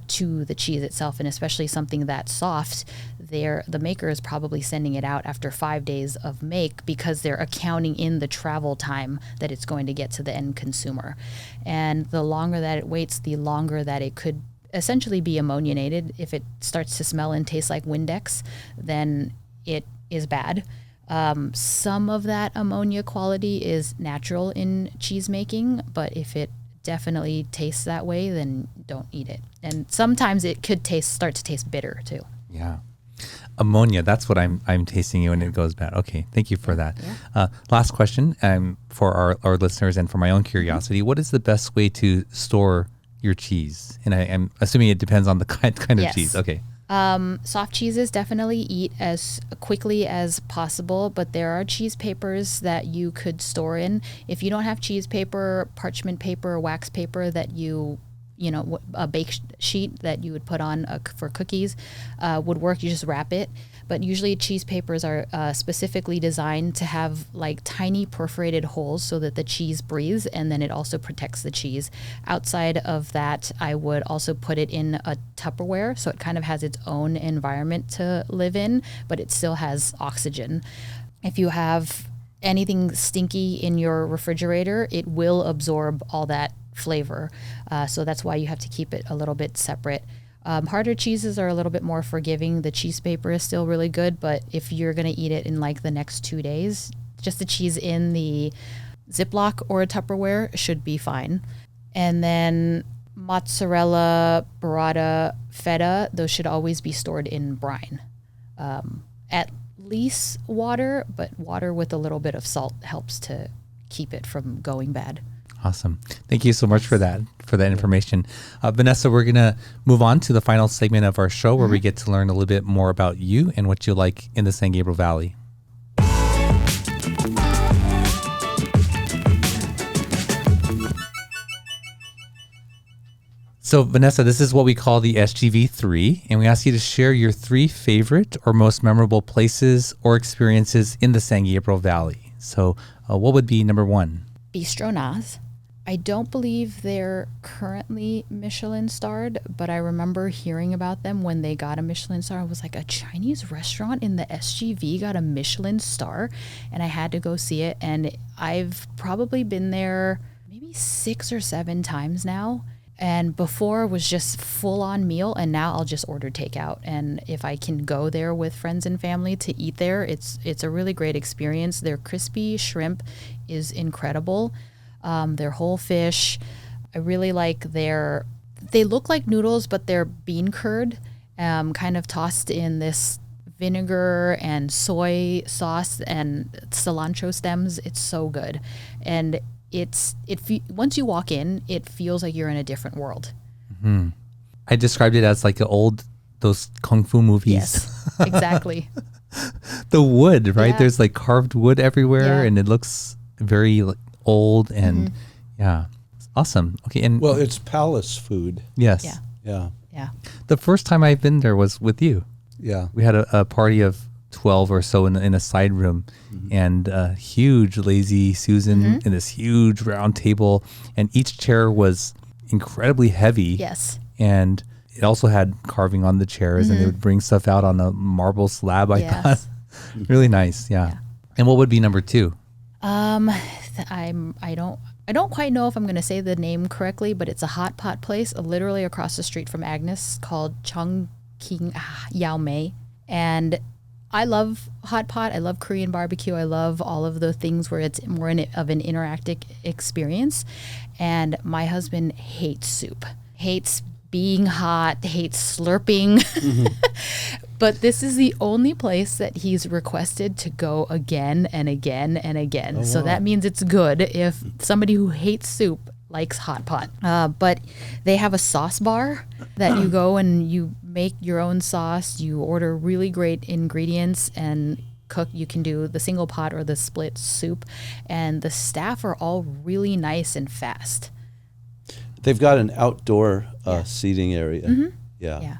to the cheese itself, and especially something that soft, the maker is probably sending it out after 5 days of make, because they're accounting in the travel time that it's going to get to the end consumer. And the longer that it waits, the longer that it could essentially be ammoniated. If it starts to smell and taste like Windex, then it is bad. Some of that ammonia quality is natural in cheese making, but if it definitely tastes that way, then don't eat it. And sometimes it could start to taste bitter too. Yeah. Ammonia, that's what I'm tasting you, and it goes bad. Okay, thank you for that. Yeah. Last question for our listeners and for my own curiosity. What is the best way to store your cheese? And I'm assuming it depends on the kind of cheese. Okay. Soft cheeses definitely eat as quickly as possible, but there are cheese papers that you could store in. If you don't have cheese paper, parchment paper, wax paper that you a bake sheet that you would put on for cookies would work. You just wrap it. But usually cheese papers are specifically designed to have like tiny perforated holes so that the cheese breathes, and then it also protects the cheese. Outside of that, I would also put it in a Tupperware, so it kind of has its own environment to live in, but it still has oxygen. If you have anything stinky in your refrigerator, it will absorb all that flavor. So that's why you have to keep it a little bit separate. Harder cheeses are a little bit more forgiving. The cheese paper is still really good, but if you're going to eat it in like the next 2 days, just the cheese in the Ziploc or a Tupperware should be fine. And then mozzarella, burrata, feta, those should always be stored in brine. At least water, but water with a little bit of salt helps to keep it from going bad. Awesome. Thank you so much for that information. Vanessa, we're going to move on to the final segment of our show where we get to learn a little bit more about you and what you like in the San Gabriel Valley. So, Vanessa, this is what we call the SGV3, and we ask you to share your 3 favorite or most memorable places or experiences in the San Gabriel Valley. So, what would be number 1? Bistro Naz. I don't believe they're currently Michelin starred, but I remember hearing about them when they got a Michelin star. I was like, a Chinese restaurant in the SGV got a Michelin star, and I had to go see it. And I've probably been there maybe 6 or 7 times now. And before was just full on meal, and now I'll just order takeout. And if I can go there with friends and family to eat there, it's a really great experience. Their crispy shrimp is incredible. Their whole fish, I really like they look like noodles, but they're bean curd, kind of tossed in this vinegar and soy sauce and cilantro stems. It's so good. And once you walk in, it feels like you're in a different world. Mm-hmm. I described it as like those kung fu movies. Yes, exactly. The wood, right? Yeah. There's like carved wood everywhere, Yeah. and it looks very old and yeah, it's awesome. Okay, and Well, it's palace food. yes, Yeah. Yeah. the first time I've been there was with you. Yeah. We had a party of 12 or so in a side room, and a huge lazy Susan in this huge round table, and each chair was incredibly heavy. Yes. And it also had carving on the chairs, and they would bring stuff out on a marble slab. I Yes. thought really nice. Yeah. And what would be number 2? I don't quite know if I'm going to say the name correctly, but it's a hot pot place literally across the street from Agnes called Chung King Yao Mei. And I love hot pot. I love Korean barbecue. I love all of the things where it's more of an interactive experience. And my husband hates soup, hates being hot, hates slurping. But this is the only place that he's requested to go again and again and again. Oh, so wow. that means it's good if somebody who hates soup likes hot pot. But they have a sauce bar that you go and you make your own sauce. You order really great ingredients and cook. You can do the single pot or the split soup. And the staff are all really nice and fast. They've got an outdoor seating area. Yeah. Yeah.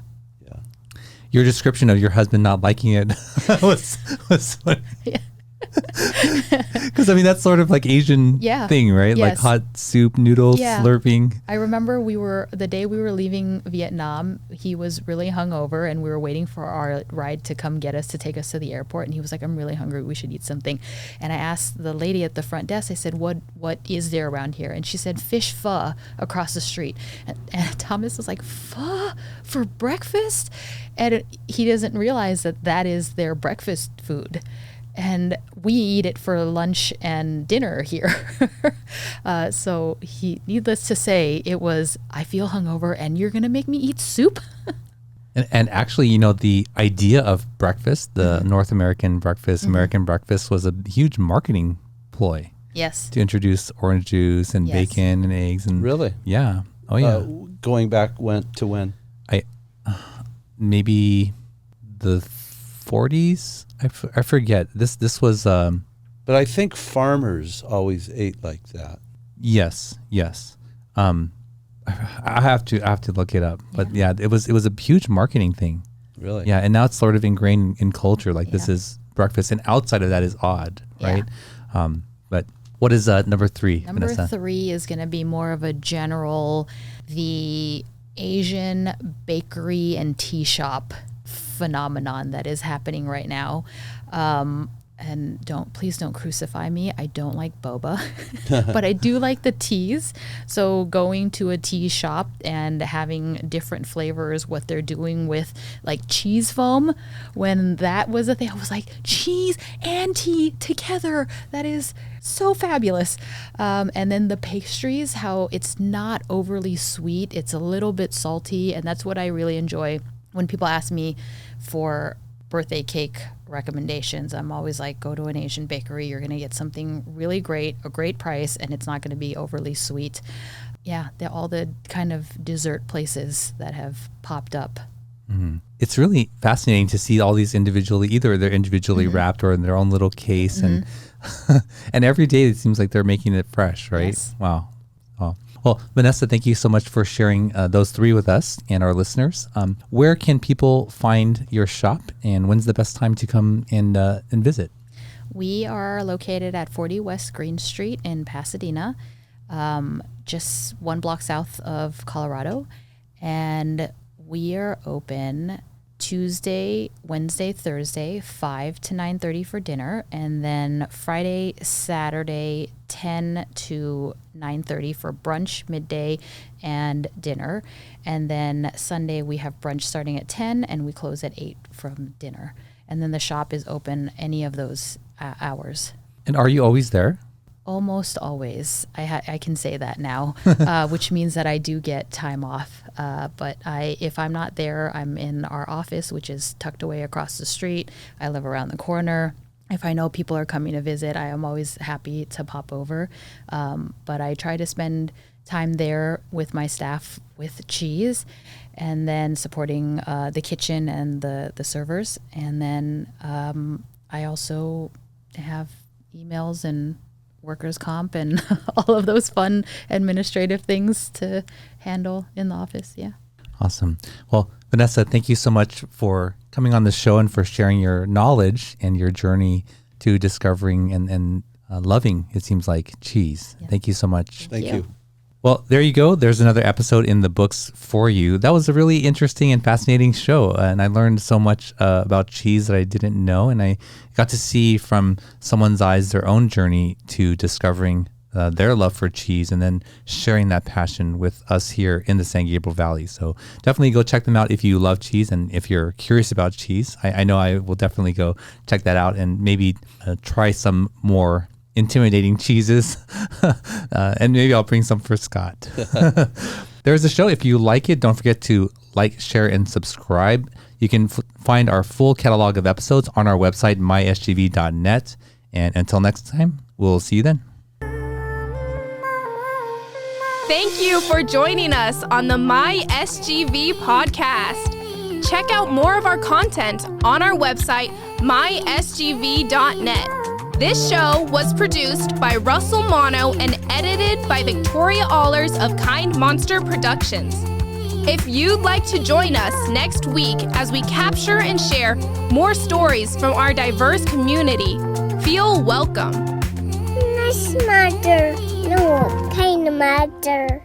Your description of your husband not liking it was funny. Because I mean that's sort of like Asian thing, right? Like Yes. hot soup, noodles, Yeah. slurping. I remember the day we were leaving Vietnam, he was really hungover and we were waiting for our ride to come get us to take us to the airport. And he was like, I'm really hungry. We should eat something. And I asked the lady at the front desk, I said, what is there around here? And she said, fish pho across the street. And Thomas was like, pho for breakfast? And he doesn't realize that is their breakfast food. And we eat it for lunch and dinner here. So needless to say, it was, I feel hungover and you're going to make me eat soup? And actually, the idea of breakfast, the North American breakfast, American breakfast was a huge marketing ploy. Yes. To introduce orange juice and Yes. bacon and eggs. And Really? Yeah. Oh, yeah. Going back to when? Maybe the 40s? I forget. This was... But I think farmers always ate like that. Yes. I I have to look it up. But yeah, it was a huge marketing thing. Really? Yeah, and now it's sort of ingrained in culture. Like this is breakfast, and outside of that is odd, right? But what is number 3, Number Vanessa? 3 is going to be more of a general, the Asian bakery and tea shop phenomenon that is happening right now. And please don't crucify me. I don't like boba, but I do like the teas. So going to a tea shop and having different flavors, what they're doing with like cheese foam, when that was a thing, I was like, cheese and tea together. That is so fabulous. And then the pastries, how it's not overly sweet. It's a little bit salty. And that's what I really enjoy when people ask me for birthday cake recommendations. I'm always like, go to an Asian bakery. You're going to get something really great, a great price, and it's not going to be overly sweet. Yeah, all the kind of dessert places that have popped up. Mm-hmm. It's really fascinating to see all these individually, either they're individually wrapped or in their own little case. And and every day it seems like they're making it fresh, right? Yes. Wow. Well, Vanessa, thank you so much for sharing those 3 with us and our listeners. Where can people find your shop, and when's the best time to come and visit? We are located at 40 West Green Street in Pasadena, just 1 block south of Colorado. And we are open Tuesday, Wednesday, Thursday, 5 to 9:30 for dinner, and then Friday, Saturday, 10 to 9:30 for brunch, midday, and dinner. And then Sunday we have brunch starting at 10 and we close at 8 from dinner. And then the shop is open any of those hours. And are you always there? Almost always. I can say that now, which means that I do get time off. But if I'm not there, I'm in our office, which is tucked away across the street. I live around the corner. If I know people are coming to visit, I am always happy to pop over. But I try to spend time there with my staff with cheese, and then supporting the kitchen and the servers. And then I also have emails and workers' comp and all of those fun administrative things to handle in the office. Yeah. Awesome. Well, Vanessa, thank you so much for coming on the show and for sharing your knowledge and your journey to discovering and loving, it seems like, cheese. Yeah. Thank you so much. Thank you. Well, there you go. There's another episode in the books for you. That was a really interesting and fascinating show. And I learned so much about cheese that I didn't know. And I got to see from someone's eyes their own journey to discovering their love for cheese and then sharing that passion with us here in the San Gabriel Valley. So definitely go check them out if you love cheese and if you're curious about cheese. I know I will definitely go check that out and maybe try some more intimidating cheeses and maybe I'll bring some for Scott. There's a show. If you like it, don't forget to like, share, and subscribe. You can find our full catalog of episodes on our website, mysgv.net. And until next time, we'll see you then. Thank you for joining us on the My SGV podcast. Check out more of our content on our website, mysgv.net. This show was produced by Russell Mono and edited by Victoria Allers of Kind Monster Productions. If you'd like to join us next week as we capture and share more stories from our diverse community, feel welcome. Nice mother. No, kind mother.